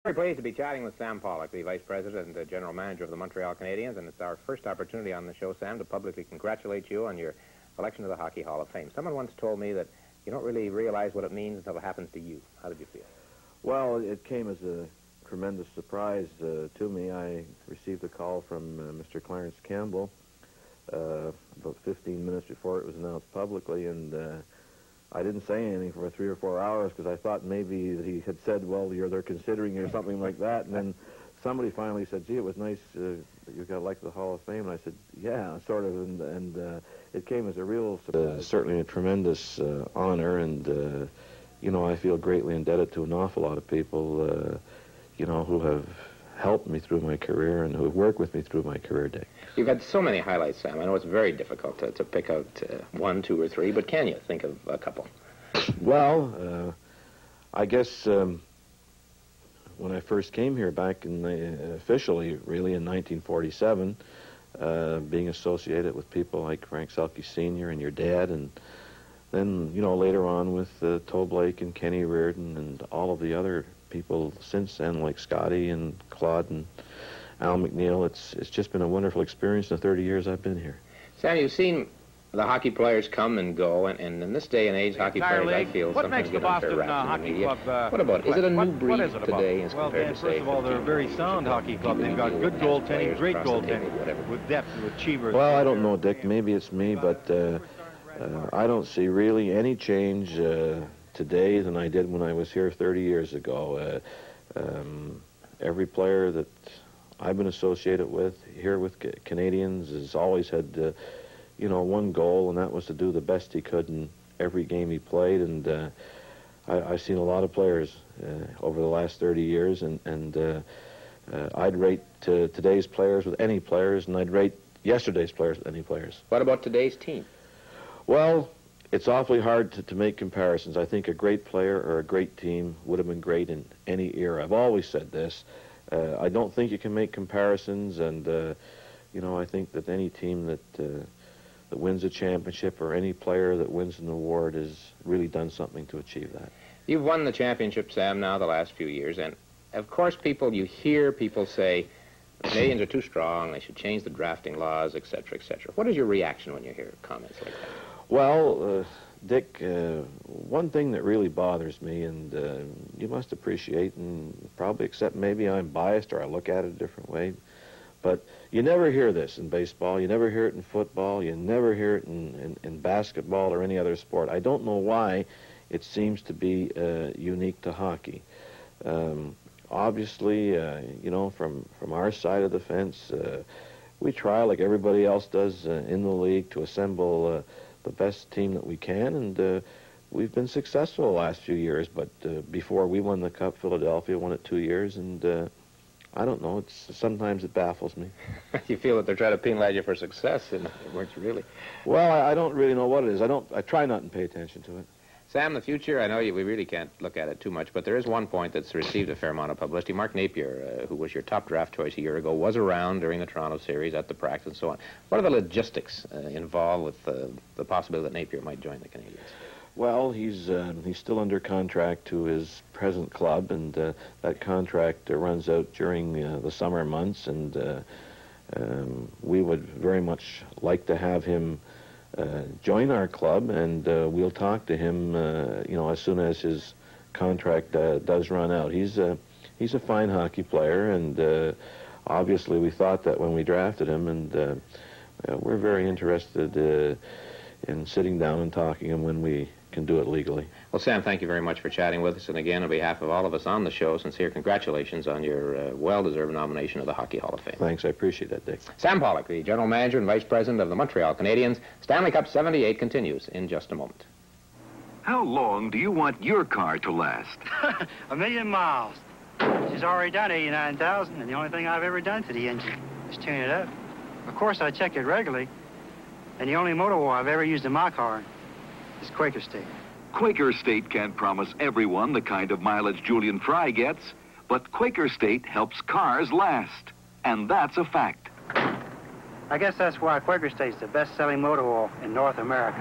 Very pleased to be chatting with Sam Pollock, the Vice President and General Manager of the Montreal Canadiens, and it's our first opportunity on the show, Sam, to publicly congratulate you on your election to the Hockey Hall of Fame. Someone once told me that you don't really realize what it means until it happens to you. How did you feel? Well, it came as a tremendous surprise to me. I received a call from Mr. Clarence Campbell about 15 minutes before it was announced publicly, and I didn't say anything for 3 or 4 hours because I thought maybe he had said, well, they're considering you or something like that. And then somebody finally said, gee, it was nice that you got elected to the Hall of Fame. And I said, yeah, sort of. And it came as a real surprise. Certainly a tremendous honor. And, you know, I feel greatly indebted to an awful lot of people, you know, who have helped me through my career and who have worked with me through my career day. You've had so many highlights, Sam. I know it's very difficult to pick out 1, 2, or 3, but can you think of a couple? Well, I guess when I first came here back in officially, really, in 1947, being associated with people like Frank Selke Sr. and your dad, and then, you know, later on with Toe Blake and Kenny Reardon and all of the other people since then, like Scotty and Claude and Al McNeil. It's just been a wonderful experience in the 30 years I've been here. Sam, you've seen the hockey players come and go, and in this day and age, hockey players, I feel, sometimes get unfair rap in the media. What about, is it a new breed today as compared to, say, first of all, they're a very sound hockey club. They've got good goaltending, great goaltending, with depth, with achievers. Well, I don't know, Dick. Maybe it's me, but I don't see really any change today than I did when I was here 30 years ago. Every player that I've been associated with here with Canadians has always had, you know, one goal, and that was to do the best he could in every game he played. And I've seen a lot of players over the last 30 years, and I'd rate today's players with any players, and I'd rate yesterday's players with any players. What about today's team? Well, it's awfully hard to make comparisons. I think a great player or a great team would have been great in any era. I've always said this. I don't think you can make comparisons, and you know, I think that any team that wins a championship or any player that wins an award has really done something to achieve that. You've won the championship, Sam, now the last few years, and of course you hear people say the Canadians are too strong, they should change the drafting laws, etc., etc. What is your reaction when you hear comments like that? Well, Dick, one thing that really bothers me, and you must appreciate and probably accept, maybe I'm biased or I look at it a different way, but you never hear this in baseball, you never hear it in football, you never hear it in basketball or any other sport. I don't know why it seems to be unique to hockey. Obviously, you know, from our side of the fence, we try, like everybody else does in the league, to assemble the best team that we can, and we've been successful the last few years. But before we won the Cup, Philadelphia won it 2 years, and I don't know. Sometimes it baffles me. You feel that they're trying to penalize you for success, and weren't you really? Well, I don't really know what it is. I try not to pay attention to it. Sam, the future, I know we really can't look at it too much, but there is one point that's received a fair amount of publicity. Mark Napier, who was your top draft choice a year ago, was around during the Toronto series at the practice and so on. What are the logistics involved with the possibility that Napier might join the Canadiens? Well, he's still under contract to his present club, and that contract runs out during the summer months, and we would very much like to have him join our club, and we'll talk to him, you know, as soon as his contract does run out. He's a fine hockey player, and obviously we thought that when we drafted him, and we're very interested in sitting down and talking to him when we can do it legally. Well, Sam, thank you very much for chatting with us, and again, on behalf of all of us on the show, sincere congratulations on your well-deserved nomination of the Hockey Hall of Fame. Thanks, I appreciate that, Dick. Sam Pollock, the General Manager and Vice President of the Montreal Canadiens. Stanley Cup 78 continues in just a moment. How long do you want your car to last? 1,000,000 miles. She's already done 89,000, and the only thing I've ever done to the engine is tune it up. Of course, I check it regularly, and the only motor oil I've ever used in my car is Quaker State. Quaker State can't promise everyone the kind of mileage Julian Fry gets, but Quaker State helps cars last, and that's a fact. I guess that's why Quaker State's the best-selling motor oil in North America.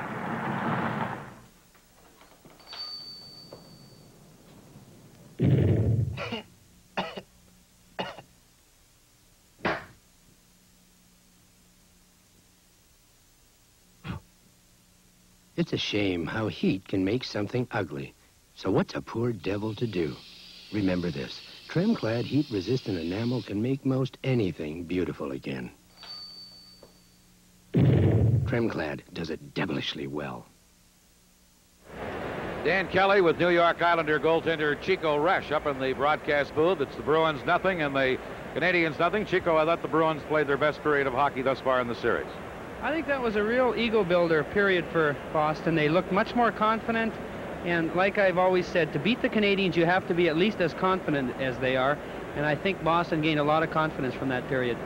It's a shame how heat can make something ugly. So what's a poor devil to do? Remember this. Trim-clad, heat-resistant enamel can make most anything beautiful again. Trim-clad does it devilishly well. Dan Kelly with New York Islander goaltender Chico Resch up in the broadcast booth. It's the Bruins nothing and the Canadiens nothing. Chico, I thought the Bruins played their best period of hockey thus far in the series. I think that was a real ego builder period for Boston. They looked much more confident, and like I've always said, to beat the Canadiens you have to be at least as confident as they are, and I think Boston gained a lot of confidence from that period.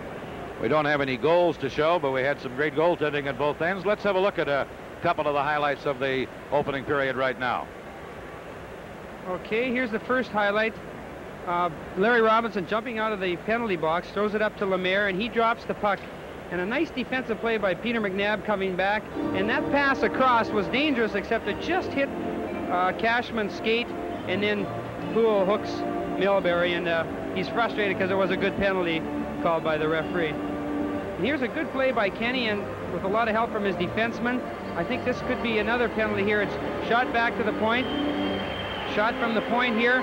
We don't have any goals to show, but we had some great goaltending at both ends. Let's have a look at a couple of the highlights of the opening period right now. Okay, here's the first highlight. Larry Robinson jumping out of the penalty box, throws it up to Lemaire, and he drops the puck. And a nice defensive play by Peter McNabb coming back. And that pass across was dangerous, except it just hit Cashman's skate, and then Poole hooks Milbury, and he's frustrated because it was a good penalty called by the referee. And here's a good play by Kenny, and with a lot of help from his defenseman. I think this could be another penalty here. It's shot back to the point. Shot from the point here.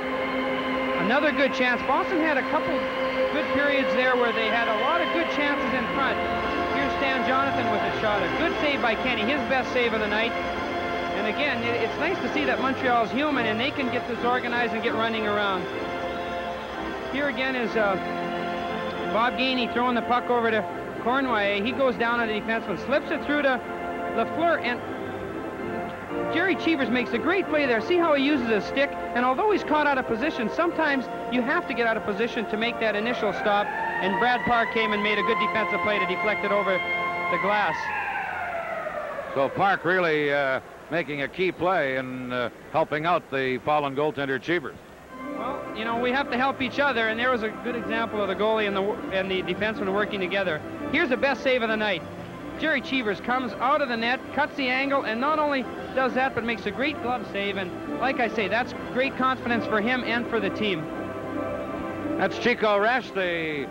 Another good chance. Boston had a couple good periods there where they had a lot of good chances in front. Here's Stan Jonathan with a shot. A good save by Kenny, his best save of the night. And again, it's nice to see that Montreal's human and they can get this organized and get running around. Here again is Bob Gainey throwing the puck over to Cornway. He goes down on the defenseman, slips it through to Lafleur, and Jerry Cheevers makes a great play there. See how he uses his stick? And although he's caught out of position, sometimes you have to get out of position to make that initial stop. And Brad Park came and made a good defensive play to deflect it over the glass. So Park really making a key play and helping out the fallen goaltender Cheevers. Well, you know, we have to help each other, and there was a good example of the goalie and the defenseman working together. Here's the best save of the night. Jerry Cheevers comes out of the net, cuts the angle, and not only does that, but makes a great glove save. And like I say, that's great confidence for him and for the team. That's Chico Resch, the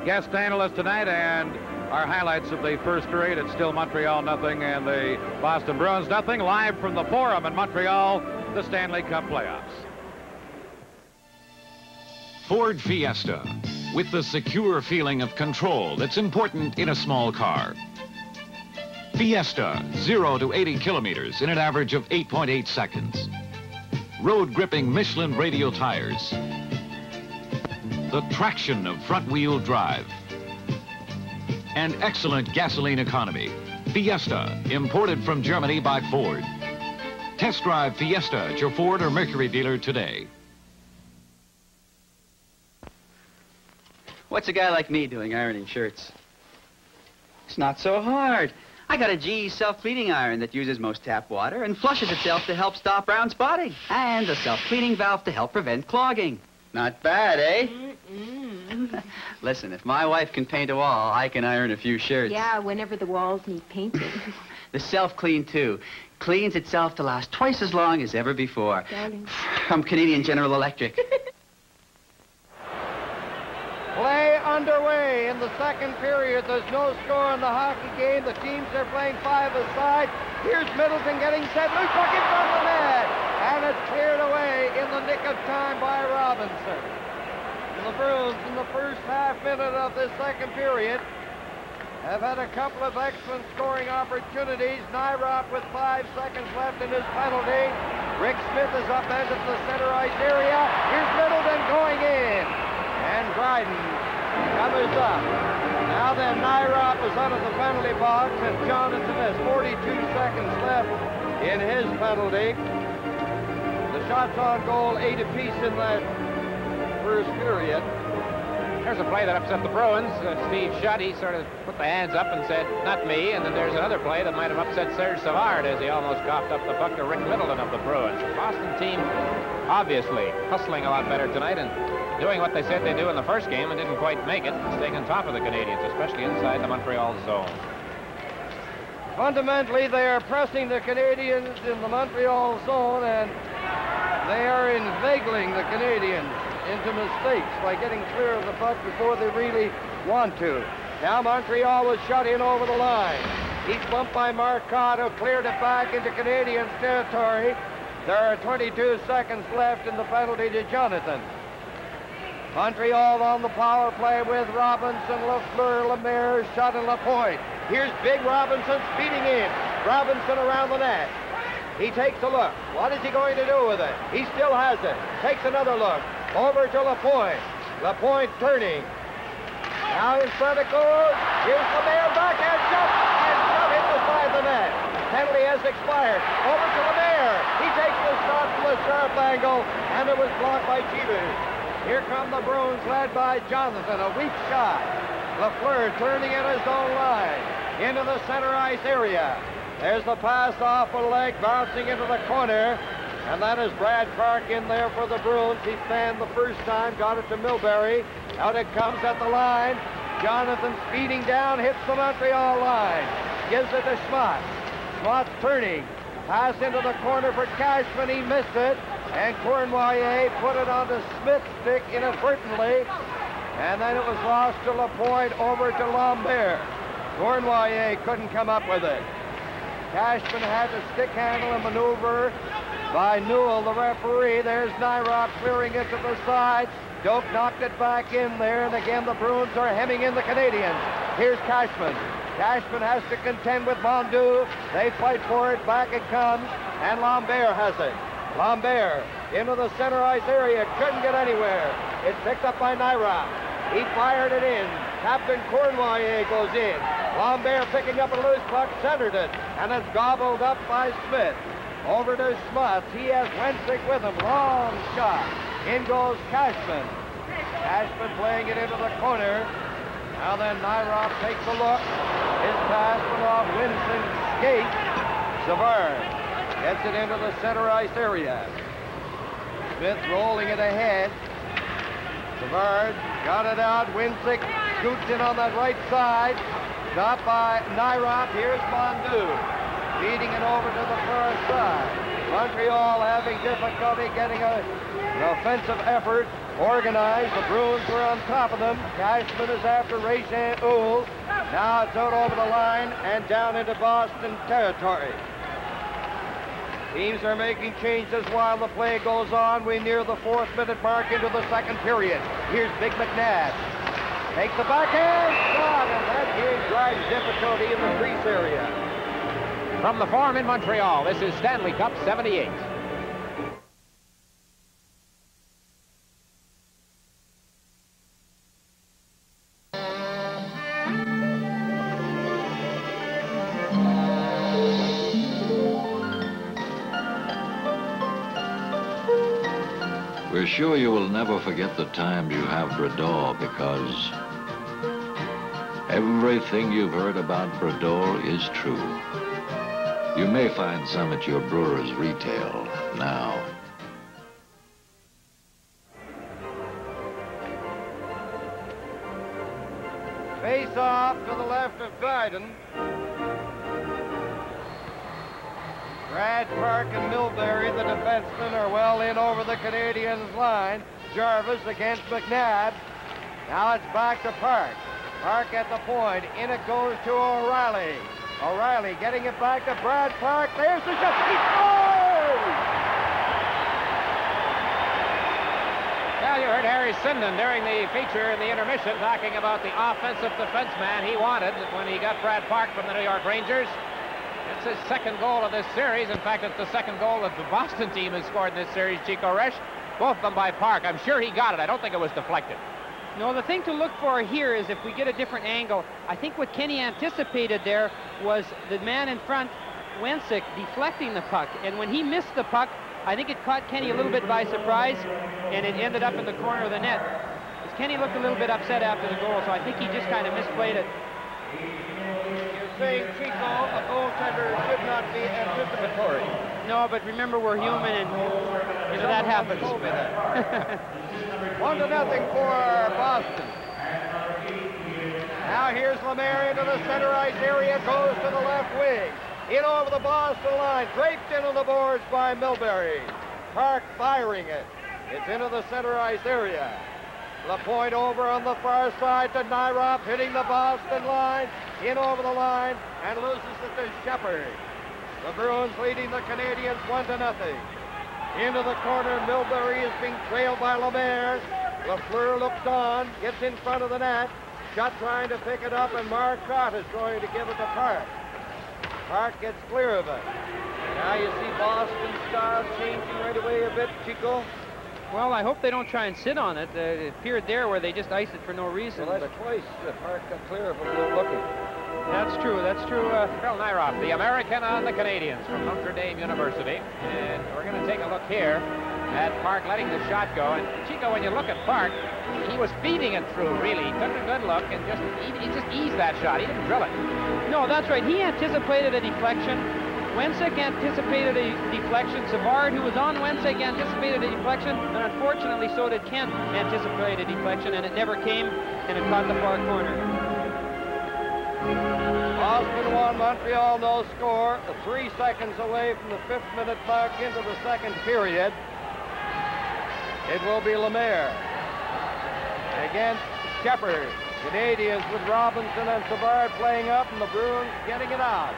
guest analyst tonight, and our highlights of the first period. It's still Montreal nothing and the Boston Bruins nothing. Live from the Forum in Montreal, the Stanley Cup playoffs. Ford Fiesta, with the secure feeling of control that's important in a small car. Fiesta, 0 to 80 kilometers in an average of 8.8 seconds. Road-gripping Michelin radial tires. The traction of front-wheel drive. And excellent gasoline economy. Fiesta, imported from Germany by Ford. Test drive Fiesta at your Ford or Mercury dealer today. What's a guy like me doing ironing shirts? It's not so hard. I got a GE self-cleaning iron that uses most tap water and flushes itself to help stop brown spotting. And a self-cleaning valve to help prevent clogging. Not bad, eh? Listen, if my wife can paint a wall, I can iron a few shirts. Yeah, whenever the walls need painting. The self-clean, too. Cleans itself to last twice as long as ever before. Darling. From Canadian General Electric. Play underway in the second period. There's no score in the hockey game. The teams are playing five-a-side. Here's Middleton getting set. Loose puck in front of the net. And it's cleared away in the nick of time by Robinson. And the Bruins in the first half minute of this second period have had a couple of excellent scoring opportunities. Nyrop with 5 seconds left in his penalty. Rick Smith is up into the center ice area. Here's Middleton going in. And Dryden covers up. Now then, Nyrop is out of the penalty box, and Jonathan has 42 seconds left in his penalty. The shots on goal, 8 apiece in that first period. There's a play that upset the Bruins. Steve Shutt, he sort of put the hands up and said, not me. And then there's another play that might have upset Serge Savard as he almost coughed up the puck to Rick Middleton of the Bruins. The Boston team, obviously, hustling a lot better tonight and doing what they said they'd do in the first game and didn't quite make it, staying on top of the Canadiens, especially inside the Montreal zone. Fundamentally, they are pressing the Canadiens in the Montreal zone, and they are inveigling the Canadiens into mistakes by getting clear of the puck before they really want to. Now Montreal was shut in over the line. He's bumped by Marcotte, who cleared it back into Canadiens territory. There are 22 seconds left in the penalty to Jonathan. Montreal on the power play with Robinson, Lafleur, Lemaire, Shot, and Lapointe. Here's big Robinson speeding in. Robinson around the net. He takes a look. What is he going to do with it? He still has it. Takes another look. Over to Lapointe. Lapointe turning. Now in front it goes. Here's Lemaire, backhand shot, and shot hit beside the net. Penalty has expired. Over to Lemaire. He takes the shot from a sharp angle, and it was blocked by Chivas. Here come the Bruins, led by Jonathan. A weak shot. Lafleur turning in his own line. Into the center ice area. There's the pass off a leg, bouncing into the corner. And that is Brad Park in there for the Bruins. He fanned the first time, got it to Milbury. Out it comes at the line. Jonathan speeding down, hits the Montreal line. Gives it to Schmott. Schmott's turning. Pass into the corner for Cashman. He missed it. And Cournoyer put it onto Smith's stick inadvertently. And then it was lost to Lapointe over to Lambert. Cournoyer couldn't come up with it. Cashman had to stick handle and maneuver by Newell, the referee. There's Nyrop clearing it to the side. Doak knocked it back in there, and again the Bruins are hemming in the Canadiens. Here's Cashman. Cashman has to contend with Mondeau. They fight for it. Back it comes, and Lambert has it. Lambert into the center ice area. Couldn't get anywhere. It's picked up by Nyrop. He fired it in. Captain Cournoyer goes in. Lambert picking up a loose puck, centered it, and it's gobbled up by Smith. Over to Schmutz. He has Wensick with him. Long shot. In goes Cashman. Cashman playing it into the corner. Now then, Nyrop takes a look. His pass went off Winston's skate. Savard gets it into the center ice area. Smith rolling it ahead. Savard got it out. Winsick scoots in on that right side. Stopped by Nyrop. Here's Mondeau. Feeding it over to the far side. Montreal having difficulty getting an offensive effort organized. The Bruins were on top of them. Cashman is after Ray-Jean Oul. Now it's out over the line and down into Boston territory. Teams are making changes while the play goes on. We near the 4th minute mark into the 2nd period. Here's Big McNabb. Takes the backhand shot, and that game drives difficulty in the crease area. From the Forum in Montreal, this is Stanley Cup 78. We're sure you will never forget the time you have Brador, because everything you've heard about Brador is true. You may find some at your brewer's retail now. Face off to the left of Dryden. Brad Park and Milbury, the defensemen, are well in over the Canadiens' line. Jarvis against McNabb. Now it's back to Park. Park at the point. In it goes to O'Reilly. O'Reilly getting it back to Brad Park. There's the shot. He scores! Well, you heard Harry Sinden during the feature in the intermission talking about the offensive defenseman he wanted when he got Brad Park from the New York Rangers. It's his 2nd goal of this series. In fact, it's the 2nd goal that the Boston team has scored in this series, Chico Resch. Both of them by Park. I'm sure he got it. I don't think it was deflected. No, the thing to look for here is if we get a different angle. I think what Kenny anticipated there was the man in front, Wensick, deflecting the puck. And when he missed the puck, I think it caught Kenny a little bit by surprise, and it ended up in the corner of the net. As Kenny looked a little bit upset after the goal, so I think he just kind of misplayed it. You're saying, Chico, a goaltender should not be anticipatory. No, but remember, we're human, and you know, that happens. 1-0 for Boston. Now here's Lemaire into the center ice area, goes to the left wing. In over the Boston line, draped into the boards by Milbury. Park firing it. It's into the center ice area. LaPointe over on the far side to Nyrop, hitting the Boston line, in over the line, and loses it to Shepard. The Bruins leading the Canadiens 1-0. Into the corner, Milbury is being trailed by Lemaire. Lafleur looks on, gets in front of the net. Schutt trying to pick it up, and Marcotte is going to give it to Park. Park gets clear of it. Now you see Boston's style changing right away a bit, Chico. Well, I hope they don't try and sit on it. It appeared there where they just iced it for no reason. Well, that's twice Park got clear of it without looking. That's true, that's true. Phil Nyrop, the American on the Canadiens from Notre Dame University. And we're going to take a look here at Park letting the shot go. And Chico, when you look at Park, he was feeding it through, really. He took a good look and he just eased that shot. He didn't drill it. No, that's right. He anticipated a deflection. Wensick anticipated a deflection. Savard, who was on Wensick, anticipated a deflection. And unfortunately, so did Kent anticipate a deflection, and it never came, and it caught the far corner. Boston 1, Montreal no score. 3 seconds away from the 5th minute mark into the second period. It will be Lemaire against Shepard. Canadiens with Robinson and Savard playing up, and the Bruins getting it out.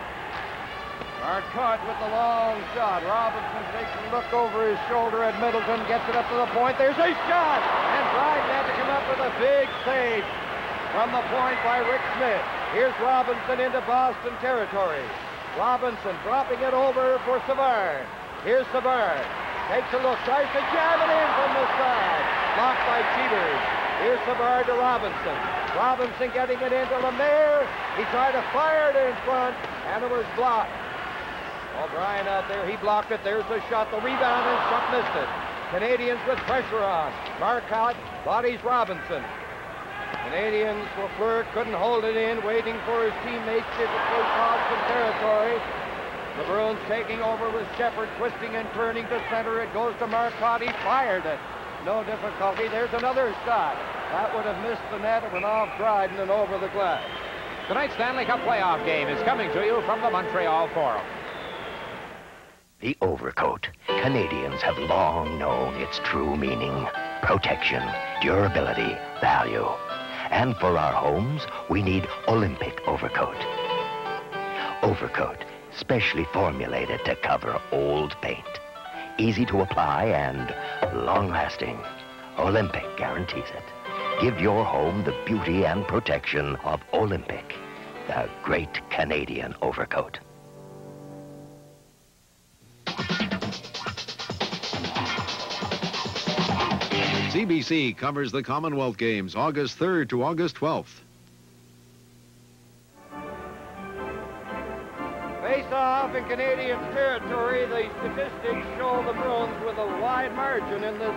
Marcotte with the long shot. Robinson takes a look over his shoulder at Middleton, gets it up to the point. There's a shot! And Dryden had to come up with a big save from the point by Rick Smith. Here's Robinson into Boston territory. Robinson dropping it over for Savard. Here's Savard. Takes a look, tries to jam it in from the side. Blocked by Cheevers. Here's Savard to Robinson. Robinson getting it into Lemaire. He tried to fire it in front, and it was blocked. O'Brien out there, he blocked it. There's the shot, the rebound, and Schutt missed it. Canadiens with pressure on. Marcotte bodies Robinson. Canadiens, Lafleur couldn't hold it in, waiting for his teammates to take Boston territory. The Bruins taking over with Shepard, twisting and turning to center. It goes to Marcotte. He fired it. No difficulty. There's another shot. That would have missed the net. It went off Dryden and over the glass. Tonight's Stanley Cup playoff game is coming to you from the Montreal Forum. The overcoat. Canadians have long known its true meaning. Protection, durability, value. And for our homes, we need Olympic overcoat. Overcoat, specially formulated to cover old paint. Easy to apply and long-lasting. Olympic guarantees it. Give your home the beauty and protection of Olympic, the great Canadian overcoat. CBC covers the Commonwealth Games August 3rd to August 12th. Face-off in Canadian territory. The statistics show the Bruins with a wide margin in this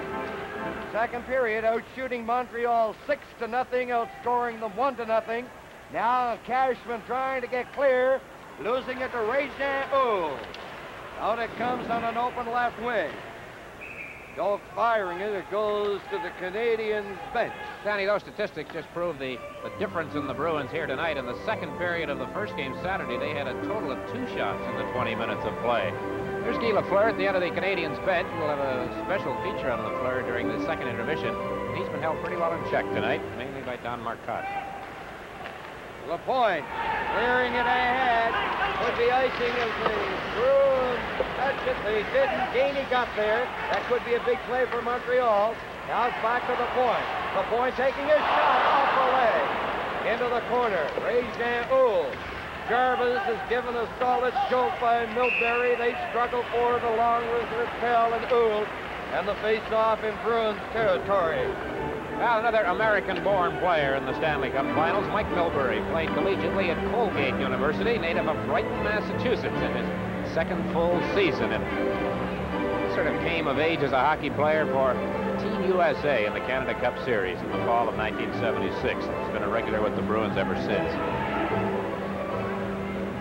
second period, out-shooting Montreal 6-0, outscoring them 1-0. Now Cashman trying to get clear, losing it to Régin Houle. Out it comes on an open left wing. Go firing it, it goes to the Canadiens bench. Danny, those statistics just prove the difference in the Bruins here tonight. In the second period of the first game Saturday, they had a total of 2 shots in the 20 minutes of play. Here's Guy Lafleur at the end of the Canadiens bench. We'll have a special feature on Lafleur during the second intermission. He's been held pretty well in check tonight, mainly by Don Marcotte. LaPointe clearing it ahead. Could be icing as the Bruins touch it. They didn't. Gainey got there. That could be a big play for Montreal. Now it's back to LaPointe. LaPointe taking a shot off the leg. Into the corner. Régin Houle. Jarvis is given a solid jolt by Milbury. They struggle for it along with Rattel and Houle. And the face-off in Bruins territory. Now another American-born player in the Stanley Cup Finals, Mike Milbury, played collegiately at Colgate University, native of Brighton, Massachusetts, in his second full season. And sort of came of age as a hockey player for Team USA in the Canada Cup Series in the fall of 1976. He's been a regular with the Bruins ever since.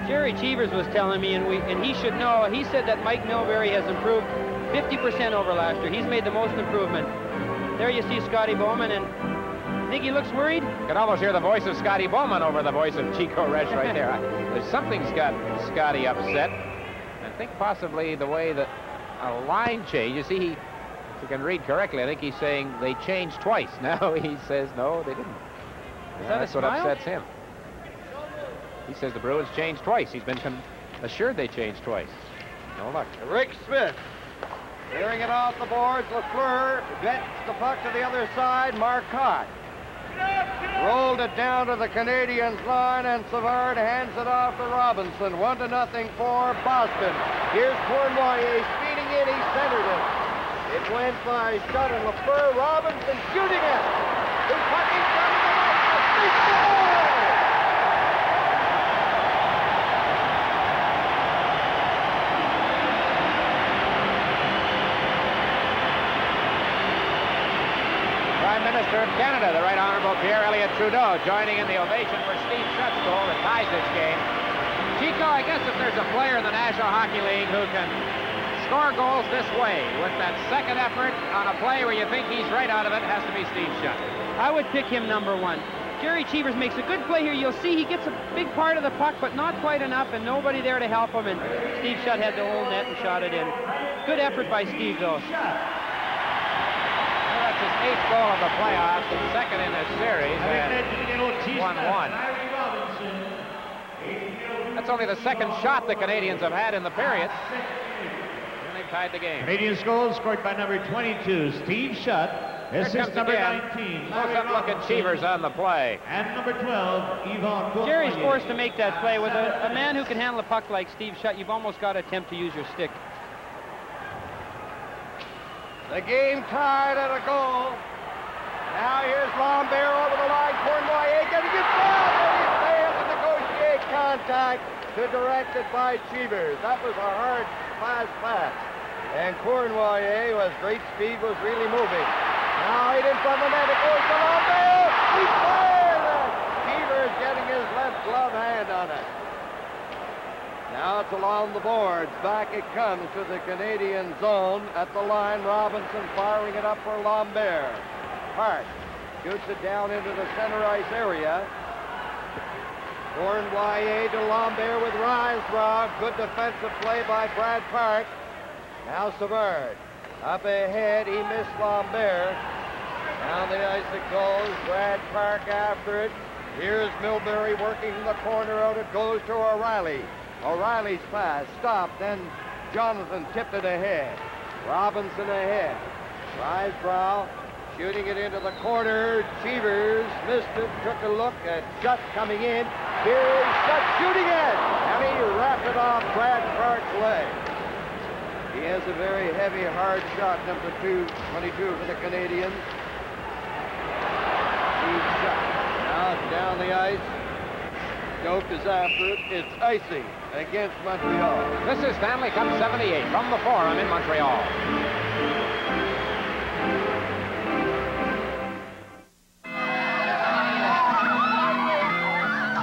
Jerry Cheevers was telling me, and he should know, he said that Mike Milbury has improved 50% over last year. He's made the most improvement. There you see Scotty Bowman, and think he looks worried? You can almost hear the voice of Scotty Bowman over the voice of Chico Resch right there. There's something's got Scotty upset. I think possibly the way that a line change. You see, he you can read correctly, I think he's saying they changed twice. Now he says, no, they didn't. That's what upsets him. He says the Bruins changed twice. He's been assured they changed twice. No luck. Rick Smith clearing it off the boards. Lafleur gets the puck to the other side. Marcotte rolled it down to the Canadiens line, and Savard hands it off to Robinson. 1-0 for Boston. Here's Cournoyer speeding in. He centered it. It went by Shutt and Lafleur. Robinson shooting it. The puck in front of the net. He scores! Prime Minister of Canada, the Right Honorable Pierre Elliott Trudeau, joining in the ovation for Steve Shutt's goal that ties this game. Chico, I guess if there's a player in the National Hockey League who can score goals this way, with that second effort on a play where you think he's right out of it, has to be Steve Shutt. I would pick him number one. Jerry Cheevers makes a good play here. You'll see he gets a big part of the puck, but not quite enough, and nobody there to help him, and Steve Shutt had the whole net and shot it in. Good effort by Steve, though. That's his 8th goal of the playoffs, and second in this series, and 1-1. That's only the second shot the Canadiens have had in the period. And they've tied the game. Canadiens goal scored by number 22, Steve Shutt. Assist number 19. Close-up look at Cheevers on the play. And number 12, Yvonne. Jerry's forced to make that play. With a man who can handle a puck like Steve Shutt, you've almost got to attempt to use your stick. The game tied at a goal. Now here's Lambert over the line. Cournoyer getting it down, but he failed to negotiate contact to direct it by Cheevers. That was a hard, fast pass. And Cournoyer, who has great speed, was really moving. Now right in front of the net, it goes to Lambert. He fired it. Cheevers getting his left glove hand on it. Now it's along the boards. Back it comes to the Canadian zone. At the line, Robinson firing it up for Lambert. Park shoots it down into the center ice area. Cournoyer to Lambert with Rysbrough. Good defensive play by Brad Park. Now Savard. Up ahead, he missed Lambert. Down the ice it goes. Brad Park after it. Here's Milbury working from the corner out. It goes to O'Reilly. O'Reilly's pass stopped, then Jonathan tipped it ahead. Robinson ahead. Rysbrough shooting it into the corner. Cheevers missed it, took a look at Shutt coming in. Here's Shutt shooting it, and he wrapped it off Brad Park's leg. He has a very heavy, hard shot, number 22 for the Canadiens. Steve Shutt. Now it's down the ice. Doak is after it. It's icing against Montreal. This is Stanley Cup 78 from the Forum in Montreal.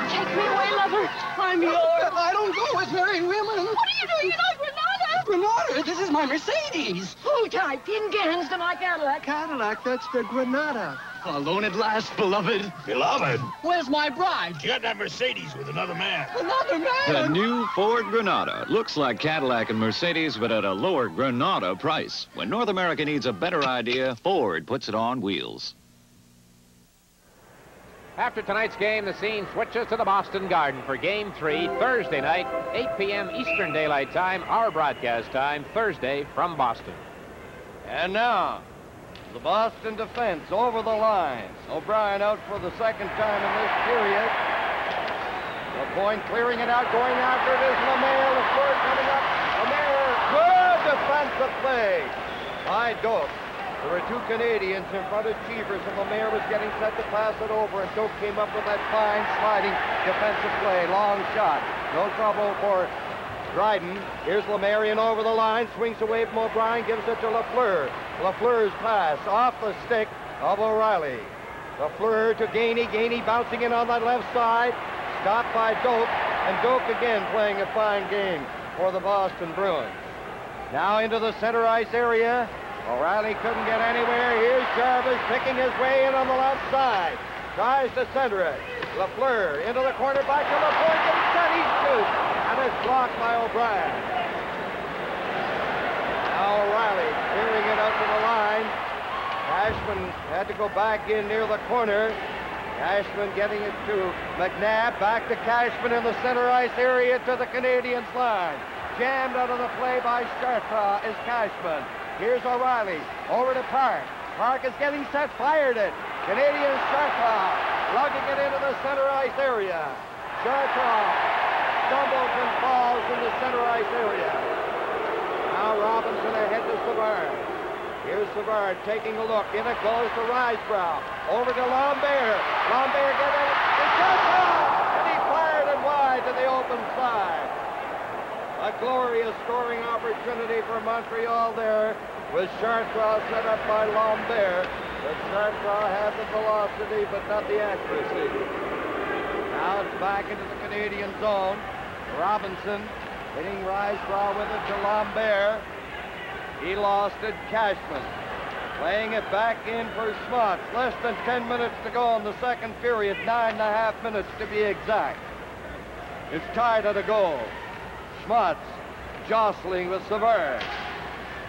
Take me away, lover. I'm yours. I don't go with married women. What are you doing? You're not Granada. Granada? This is my Mercedes. Hold tight. Pin hands to my Cadillac. Cadillac, that's the Granada. Alone at last, beloved. Beloved? Where's my bride? She got that Mercedes with another man. Another man? The new Ford Granada looks like Cadillac and Mercedes, but at a lower Granada price. When North America needs a better idea, Ford puts it on wheels. After tonight's game, the scene switches to the Boston Garden for Game 3, Thursday night, 8 p.m. Eastern Daylight Time, our broadcast time, Thursday from Boston. And now, the Boston defense over the line. O'Brien out for the second time in this period. LaPointe clearing it out, going after it is Lemaire. The score coming up. Lemaire, good defensive play by Doak. There were two Canadians in front of Cheevers, and Lemaire was getting set to pass it over, and Doak came up with that fine sliding defensive play. Long shot. No trouble for Dryden. Here's Lemaire in over the line, swings away from O'Brien, gives it to Lafleur. Lafleur's pass off the stick of O'Reilly. Lafleur to Gainey. Gainey bouncing in on that left side. Stopped by Doak, and Doak again playing a fine game for the Boston Bruins. Now into the center ice area. O'Reilly couldn't get anywhere. Here's Jarvis picking his way in on the left side. Tries to center it. Lafleur into the corner, back to LaPointe, and set, he shoots. And it's blocked by O'Brien. Now Now O'Reilly clearing it out to the line. Cashman had to go back in near the corner. Cashman getting it to McNabb. Back to Cashman in the center ice area to the Canadiens line. Jammed out of the play by Chartrand is Cashman. Here's O'Reilly. Over to Park. Park is getting set. Fired it. Canadiens Chartrand lugging it into the center ice area. Chartrand stumbles and falls in the center ice area. Now Robinson ahead to Savard. Here's Savard taking a look. In it goes to Risebrough. Over to Lambert. Lambert getting it. It's Chartrand! And he fired it wide to the open side. A glorious scoring opportunity for Montreal there with Chartrand set up by Lambert. But Chartrand had the velocity but not the accuracy. Now it's back into the Canadian zone. Robinson hitting Risebrough with it to Lambert. He lost it, Cashman. Playing it back in for Schmutz. Less than 10 minutes to go in the second period. 9.5 minutes to be exact. It's tied at a goal. Schmutz jostling with Savard.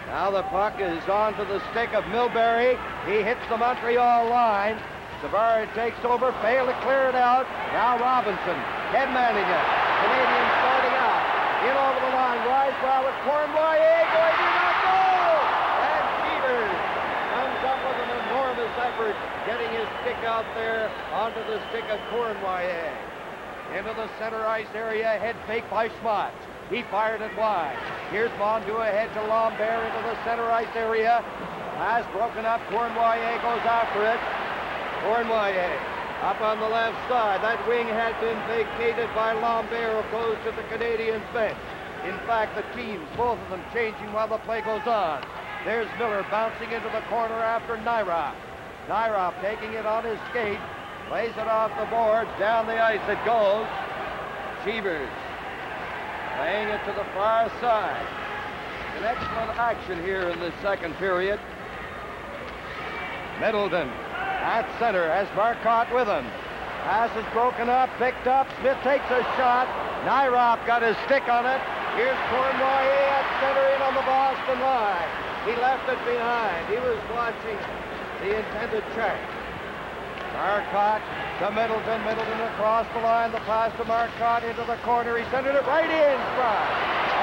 Now the puck is onto the stick of Milbury. He hits the Montreal line. Savard takes over, failed to clear it out. Now Robinson headmanning it. Canadians starting out. In over the line, Risebrough with Cornwallis going to that goal! And Cheevers comes up with an enormous effort, getting his stick out there onto the stick of Cornwallis. Into the center ice area, head fake by Schmutz. He fired it wide. Here's Mondoux ahead to Lambert into the center ice area. Pass broken up, Cornwallis goes after it. Cornwallis up on the left side. That wing had been vacated by Lambert, who goes to the Canadiens bench. In fact, the teams, both of them changing while the play goes on. There's Miller bouncing into the corner after Nyrop. Nyrop taking it on his skate, plays it off the boards, down the ice it goes. Cheevers playing it to the far side. An excellent action here in this second period. Middleton at center has Marcotte with him. Pass is broken up, picked up. Smith takes a shot. Nyrop got his stick on it. Here's Cornwallis at center in on the Boston line. He left it behind. He was watching the intended check. Marcotte to Middleton. Middleton across the line. The pass to Marcotte into the corner. He centered it right in front.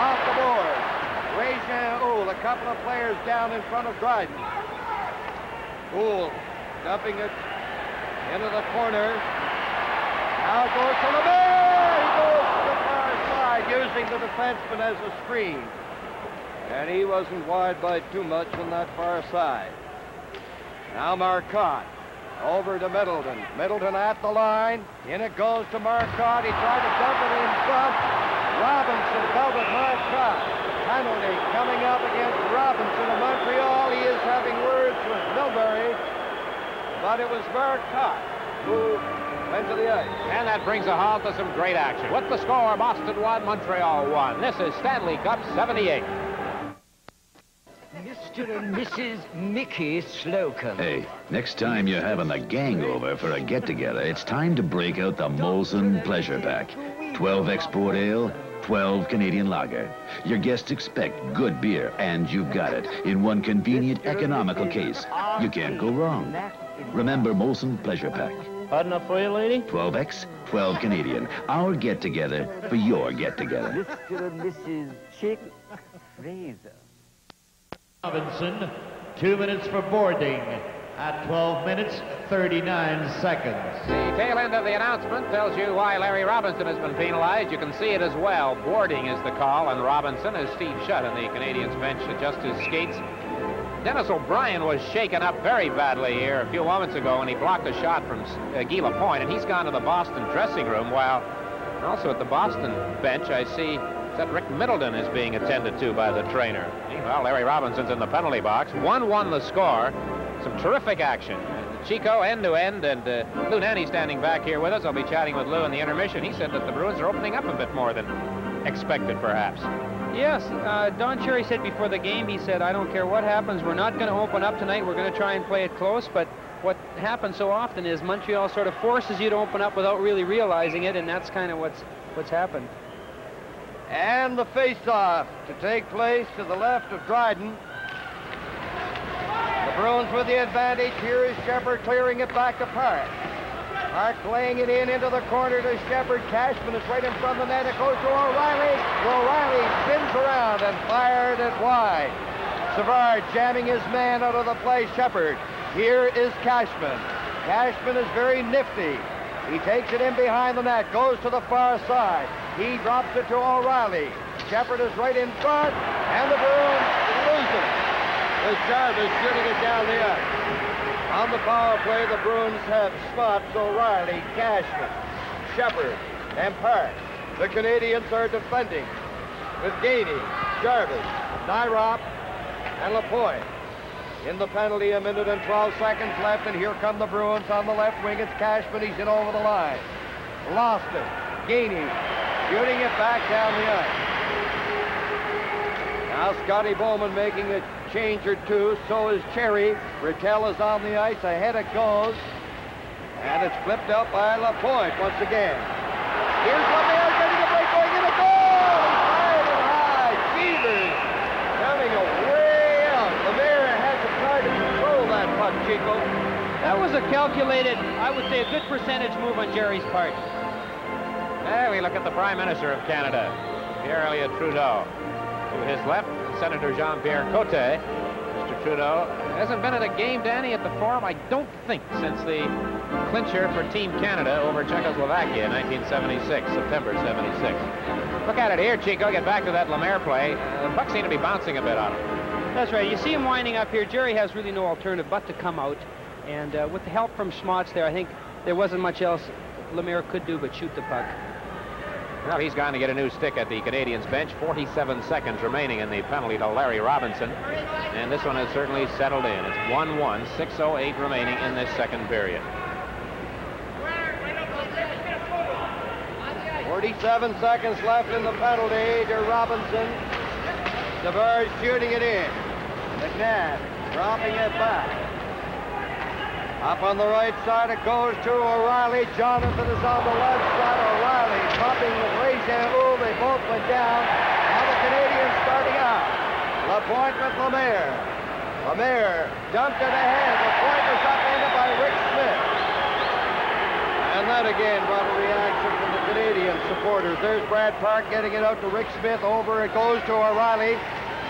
Off the board. Ray Jean-Oul, a couple of players down in front of Dryden. Oul dumping it into the corner. Now goes to Lemaire. He goes to the far side, using the defenseman as a screen. And he wasn't wide by too much on that far side. Now Marcotte over to Middleton. Middleton at the line. In it goes to Marcotte. He tried to dump it in front. Robinson belted Marcotte. Penalty coming up against Robinson of Montreal. He is having words with Milbury. But it was Marcotte who went to the ice. And that brings a halt to some great action. With the score, Boston 1, Montreal 1. This is Stanley Cup 78. Mr. and Mrs. Mickey Slocum. Hey, next time you're having a gang over for a get-together, it's time to break out the Molson Pleasure Pack. 12 export ale, 12 Canadian lager. Your guests expect good beer, and you've got it in one convenient, economical case. You can't go wrong. Remember Molson Pleasure Pack. Hot enough for you, lady? 12X, 12 Canadian. Our get-together for your get-together. Mr. and Mrs. Chick Fraser. Robinson, 2 minutes for boarding at 12 minutes, 39 seconds. The tail end of the announcement tells you why Larry Robinson has been penalized. You can see it as well. Boarding is the call, and Robinson, as Steve Shutt on the Canadiens bench, adjusts his skates. Dennis O'Brien was shaken up very badly here a few moments ago when he blocked a shot from Guy Lapointe, and he's gone to the Boston dressing room, while also at the Boston bench I see that Rick Middleton is being attended to by the trainer. Meanwhile, Larry Robinson's in the penalty box. 1-1 the score. Some terrific action. Chico end-to-end, and Lou Nanny standing back here with us. I'll be chatting with Lou in the intermission. He said that the Bruins are opening up a bit more than expected, perhaps. Yes, Don Cherry said before the game, he said, I don't care what happens, we're not going to open up tonight. We're going to try and play it close, but what happens so often is Montreal sort of forces you to open up without really realizing it, and that's kind of what's happened. And the face-off to take place to the left of Dryden. Bruins with the advantage. Here is Shepard clearing it back to Park. Park laying it in into the corner to Shepard. Cashman is right in front of the net. It goes to O'Reilly. O'Reilly spins around and fired it wide. Savard jamming his man out of the play. Shepard. Here is Cashman. Cashman is very nifty. He takes it in behind the net, goes to the far side. He drops it to O'Reilly. Shepard is right in front, and the Bruins lose it. The Jarvis shooting it down the ice. On the power play, the Bruins have spots O'Reilly, Cashman, Shepard, and Park. The Canadians are defending with Gainey, Jarvis, Nyrop, and Lapointe. In the penalty, 1 minute and 12 seconds left, and here come the Bruins on the left wing. It's Cashman. He's in over the line. Lost it. Gainey shooting it back down the ice. Now Scotty Bowman making a change or two. So is Cherry. Rattel is on the ice. Ahead it goes. And it's flipped up by Lapointe once again. Here's Lemaire getting a break, going in a goal! He fired it high. Beavers coming away out. Lemaire had to try to control that puck, Chico. That was a calculated, I would say, a good percentage move on Jerry's part. And we look at the Prime Minister of Canada, Pierre-Elliott Trudeau. To his left, Senator Jean-Pierre Cote. Mr. Trudeau hasn't been at a game, Danny, at the Forum, I don't think, since the clincher for Team Canada over Czechoslovakia in 1976, September 76. Look at it here, Chico. Get back to that Lemaire play. The puck seemed to be bouncing a bit on him. That's right. You see him winding up here. Jerry has really no alternative but to come out. And with the help from Schmotz there, I think there wasn't much else Lemaire could do but shoot the puck. Well, he's gone to get a new stick at the Canadiens bench. 47 seconds remaining in the penalty to Larry Robinson. And this one has certainly settled in. It's 1-1, 6:08 remaining in this second period. 47 seconds left in the penalty to Robinson. Savard shooting it in. McNabb dropping it back. Up on the right side it goes to O'Reilly. Jonathan is on the left side. O'Reilly bumping with Ray Jean-Houl. They both went down. Now the Canadians starting out. Lapointe with Lemaire. Lemaire dumped it ahead. Lapointe was upended by Rick Smith. And that again brought a reaction from the Canadian supporters. There's Brad Park getting it out to Rick Smith. Over it goes to O'Reilly.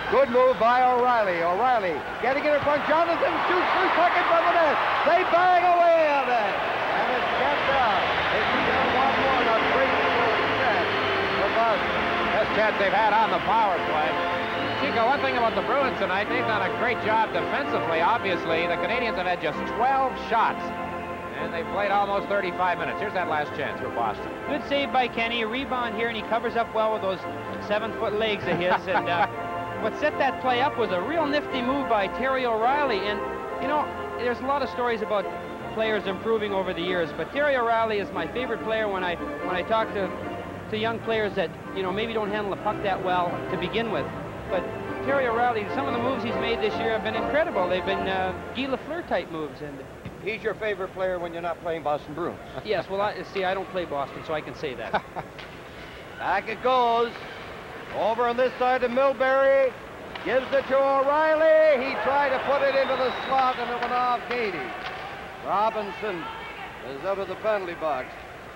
Good move by O'Reilly. O'Reilly getting it in front. Jonathan shoots 2 seconds from the net. They bang away on that. And it's kept out. It's still 1-1, a 3-4 set for Boston. Best chance they've had on the power play. Chico, one thing about the Bruins tonight, they've done a great job defensively, obviously. The Canadians have had just 12 shots. And they've played almost 35 minutes. Here's that last chance for Boston. Good save by Kenny. A rebound here, and he covers up well with those 7-foot legs of his. And what set that play up was a real nifty move by Terry O'Reilly. And, you know, there's a lot of stories about players improving over the years, but Terry O'Reilly is my favorite player when I talk to young players that, you know, maybe don't handle the puck that well to begin with. But Terry O'Reilly, some of the moves he's made this year have been incredible. They've been Guy Lafleur type moves. And he's your favorite player when you're not playing Boston Bruins. Yes, well, I don't play Boston, so I can say that. Back it goes. Over on this side to Milbury. Gives it to O'Reilly. He tried to put it into the slot, and it went off Gainey. Robinson is out of the penalty box.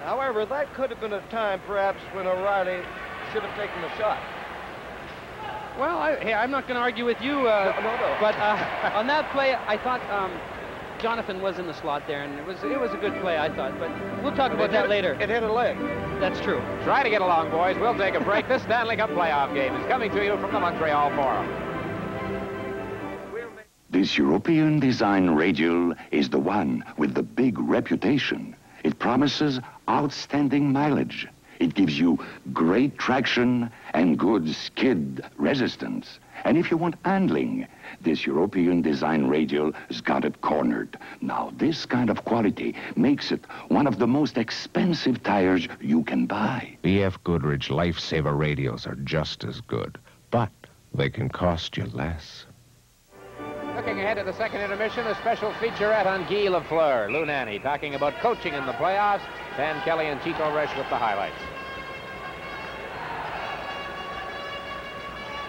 However, that could have been a time, perhaps, when O'Reilly should have taken the shot. Well, I'm not going to argue with you, no. But on that play, I thought Jonathan was in the slot there, and it was a good play, I thought. But we'll talk about that later. It hit a leg. That's true. Try to get along, boys. We'll take a break. This Stanley Cup playoff game is coming to you from the Montreal Forum. This European design radial is the one with the big reputation. It promises outstanding mileage. It gives you great traction and good skid resistance. And if you want handling, this European design radial has got it cornered. Now, this kind of quality makes it one of the most expensive tires you can buy. BF Goodrich Lifesaver radials are just as good, but they can cost you less. Looking ahead to the second intermission, a special featurette on Guy Lafleur. Lou Nanny talking about coaching in the playoffs. Dan Kelly and Chico Resch with the highlights.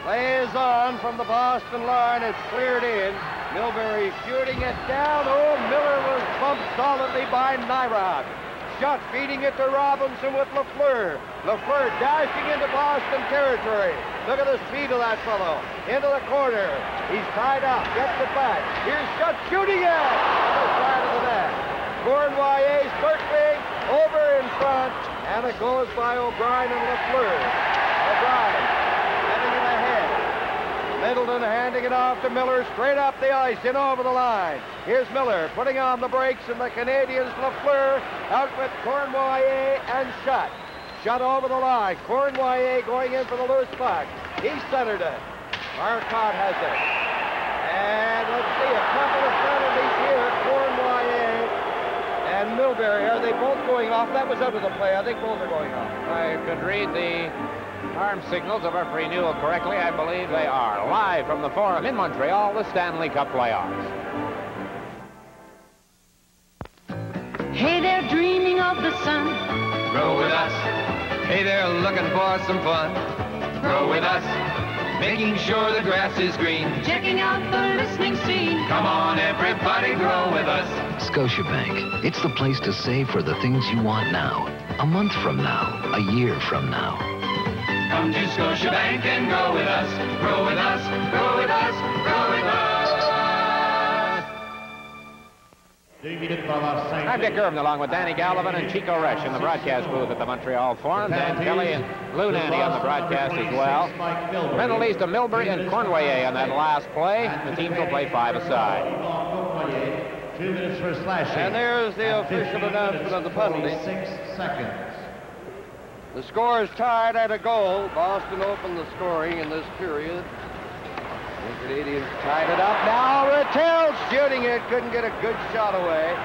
Play is on from the Boston line. It's cleared in. Milbury shooting it down. Oh, Miller was bumped solidly by Nyrop. Shot feeding it to Robinson with LaFleur. LaFleur dashing into Boston territory. Look at the speed of that fellow. Into the corner. He's tied up. Gets it back. Here's Shutt shooting it. Other side of the net. Cournoyer circling over in front. And it goes by O'Brien and LaFleur. O'Brien heading it ahead. Middleton handing it off to Miller, straight up the ice, in over the line. Here's Miller putting on the brakes, and the Canadiens, Lafleur, out with Cournoyer and Shutt. Shutt over the line. Cournoyer going in for the loose puck. He centered it. Marcotte has it. And let's see, a couple of penalties here. Cournoyer and Milbury. Are they both going off? That was out of the play. I think both are going off. I could read the arm signals of referee Newell correctly. I believe they are. Live from the Forum in Montreal, the Stanley Cup playoffs. Hey there, dreaming of the sun. Grow with us. Hey there, looking for some fun. Grow with us. Making sure the grass is green. Checking out the listening scene. Come on, everybody, grow with us. Scotiabank. It's the place to save for the things you want now, a month from now, a year from now. Come to Scotiabank and grow with us. Grow with us. Grow with us. Grow with us. I'm Dick Irvin along with Danny Gallivan and Chico Resch in the broadcast booth at the Montreal Forum. Dan Kelly and Lou Nanny on the broadcast as well. Penalties to Milbury and Cournoyer on that last play. The teams will play 5 aside. 2 minutes for slashing. And there's the official announcement of the penalty. 6 seconds. The score is tied at a goal. Boston opened the scoring in this period. The Canadiens tied it up. Now Rattel shooting it. Couldn't get a good shot away.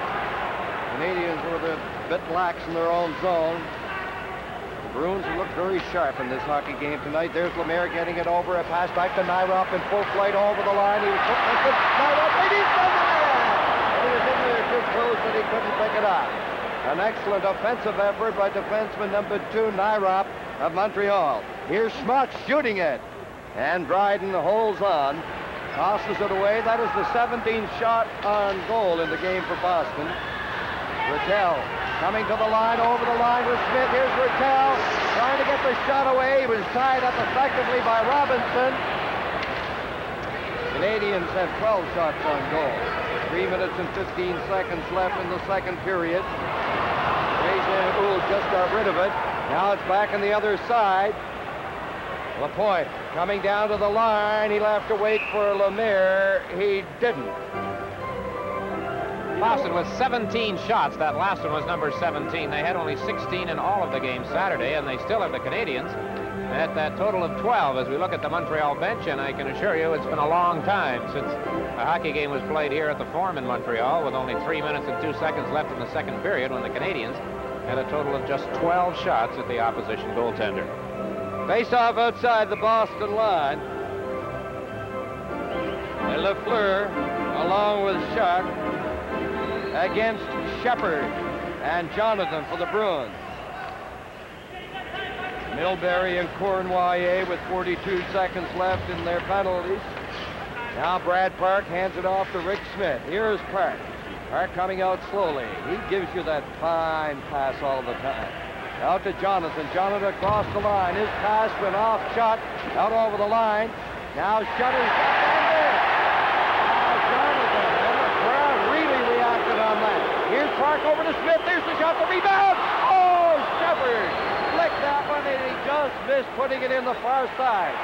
Canadiens were a bit lax in their own zone. The Bruins have looked very sharp in this hockey game tonight. There's Lemaire getting it over. A pass back to Nyrop in full flight over the line. He was putting it. Nyrop, he's done it! He was in there too close that he couldn't pick it up. An excellent offensive effort by defenseman number 2, Nyrop of Montreal. Here's Schmutz shooting it. And Dryden holds on. Tosses it away. That is the 17th shot on goal in the game for Boston. Rattel coming to the line, over the line with Smith. Here's Rattel trying to get the shot away. He was tied up effectively by Robinson. Canadiens have 12 shots on goal. 3 minutes and 15 seconds left in the second period. Rajan just got rid of it. Now it's back on the other side. Lapointe coming down to the line. He'll have to wait for Lemaire. He didn't. Boston with 17 shots. That last one was number 17. They had only 16 in all of the games Saturday, and they still have the Canadiens at that total of 12 as we look at the Montreal bench, and I can assure you it's been a long time since a hockey game was played here at the Forum in Montreal with only 3 minutes and 2 seconds left in the second period when the Canadiens had a total of just 12 shots at the opposition goaltender. Face off outside the Boston line. And Lafleur, along with Shutt, against Shepard and Jonathan for the Bruins. Milbury and Cournoyer with 42 seconds left in their penalties. Now Brad Park hands it off to Rick Smith. Here's Park. Park coming out slowly. He gives you that fine pass all the time. Out to Jonathan. Jonathan across the line. His pass went off Shutt. Out over the line. Now Shutt is back in. Now Jonathan and the crowd really reacted on that. Here's Park over to Smith. There's the shot. The rebound. Oh, Shepard flicked that one and he just missed putting it in the far side.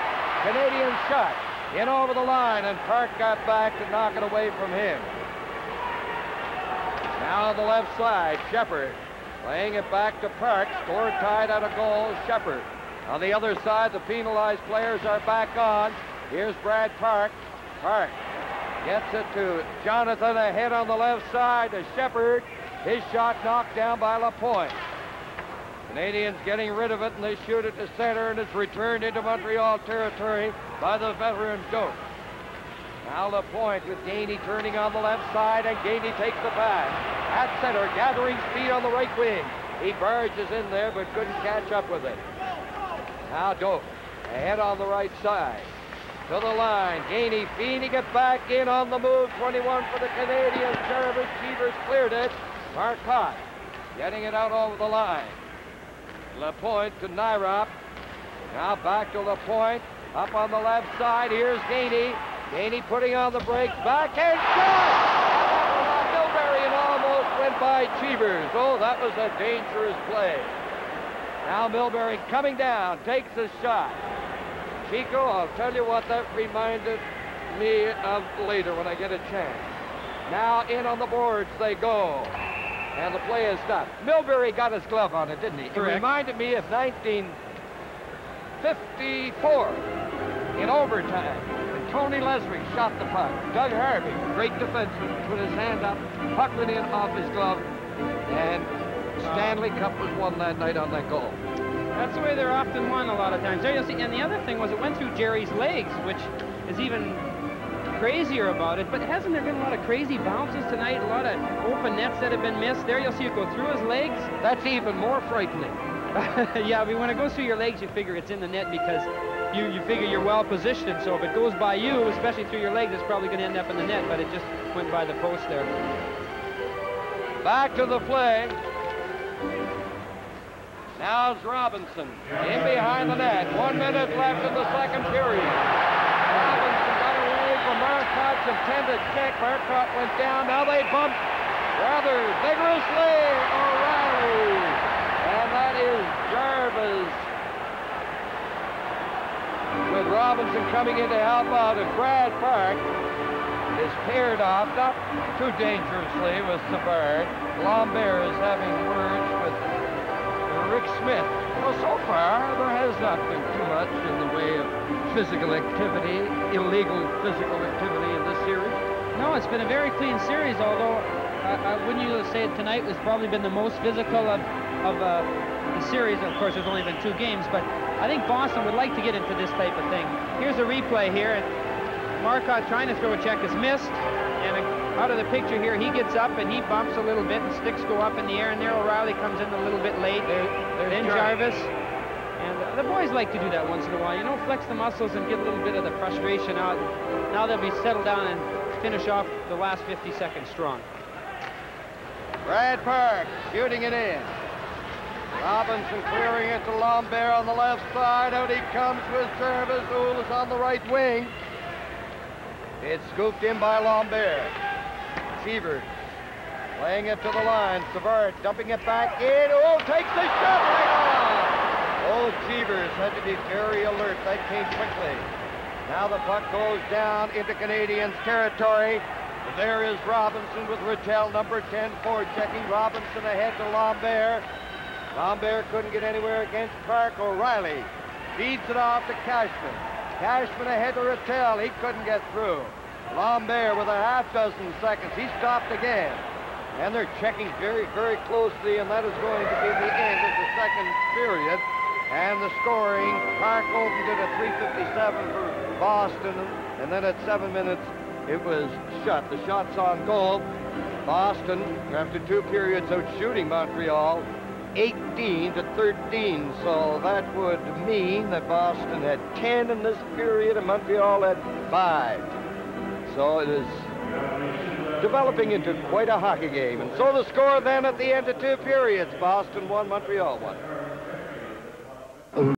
Canadian shot in over the line and Park got back to knock it away from him. Now on the left side, Shepard. Playing it back to Park. Score tied at a goal, Shepard. On the other side, the penalized players are back on. Here's Brad Park. Park gets it to Jonathan. A hit on the left side to Shepard. His shot knocked down by Lapointe. Canadians getting rid of it, and they shoot it to center, and it's returned into Montreal territory by the veteran Doak. Now Lapointe with Gainey turning on the left side, and Gainey takes the pass. At center, gathering speed on the right wing. He barges in there, but couldn't catch up with it. Now Doak, ahead on the right side. to the line. Gainey feeding it back in on the move. 21 for the Canadians. Jarvis Cheevers cleared it. Marcotte getting it out over the line. LaPointe to Nyrop. Now back to LaPointe. Up on the left side. Here's Gainey. Gainey putting on the brakes. Backhand shot! Milbury and almost went by Cheevers. Oh, that was a dangerous play. Now Milbury coming down. Takes a shot. Chico, I'll tell you what that reminded me of later when I get a chance. Now in on the boards they go. And the play is stopped. Milbury got his glove on it, didn't he? Correct. It reminded me of 1954 in overtime. And Tony Leslie shot the puck. Doug Harvey, great defenseman, put his hand up, puck went in off his glove, and Stanley Cup was won that night on that goal. That's the way they're often won a lot of times. There you'll see, and the other thing was it went through Jerry's legs, which is even crazier about it. But hasn't there been a lot of crazy bounces tonight? A lot of open nets that have been missed. There you'll see it go through his legs. That's even more frightening. Yeah, I mean, when it goes through your legs, you figure it's in the net because you figure you're well positioned. So if it goes by you, especially through your legs, it's probably going to end up in the net. But it just went by the post there. Back to the play. Now's Robinson in behind the net. 1 minute left in the second period. Robinson got away from Marcotte's intended check. Marcotte went down. Now they bumped rather vigorously. O'Reilly. And that is Jarvis. With Robinson coming in to help out. And Brad Park is paired off, not too dangerously, with Savard. Lambert is having words with Rick Smith. Well, so far, there has not been too much in the way of physical activity, illegal physical activity in this series. No, it's been a very clean series, although wouldn't you say tonight has probably been the most physical of the series. Of course, there's only been 2 games, but I think Boston would like to get into this type of thing. Here's a replay here, and Marcotte trying to throw a check is missed, and out of the picture here, he gets up and he bumps a little bit, and sticks go up in the air, and there O'Reilly comes in a little bit late. Then Jarvis. And the boys like to do that once in a while, you know, flex the muscles and get a little bit of the frustration out. Now they'll be settled down and finish off the last 50 seconds strong. Brad Park shooting it in. Robinson clearing it to Lambert on the left side. Out he comes with Jarvis. Oul is on the right wing. It's scooped in by Lambert. Cheevers laying it to the line. Savard dumping it back in. Oh, takes the shot right on. Oh, Cheevers had to be very alert. That came quickly. Now the puck goes down into Canadiens territory. There is Robinson with Rattel, number 10, forechecking. Robinson ahead to Lambert. Lambert couldn't get anywhere against Park. O'Reilly feeds it off to Cashman. Cashman ahead to Rattel. He couldn't get through. Lambert with a half dozen seconds. He stopped again. And they're checking very, very closely, and that is going to be the end of the second period. And the scoring, Park opened it at 3:57 for Boston, and then at 7 minutes, it was shut. The shot's on goal. Boston, after 2 periods, out shooting Montreal 18-13. So that would mean that Boston had 10 in this period, and Montreal had 5. So it is developing into quite a hockey game. And so the score then at the end of 2 periods, Boston 1, Montreal 1.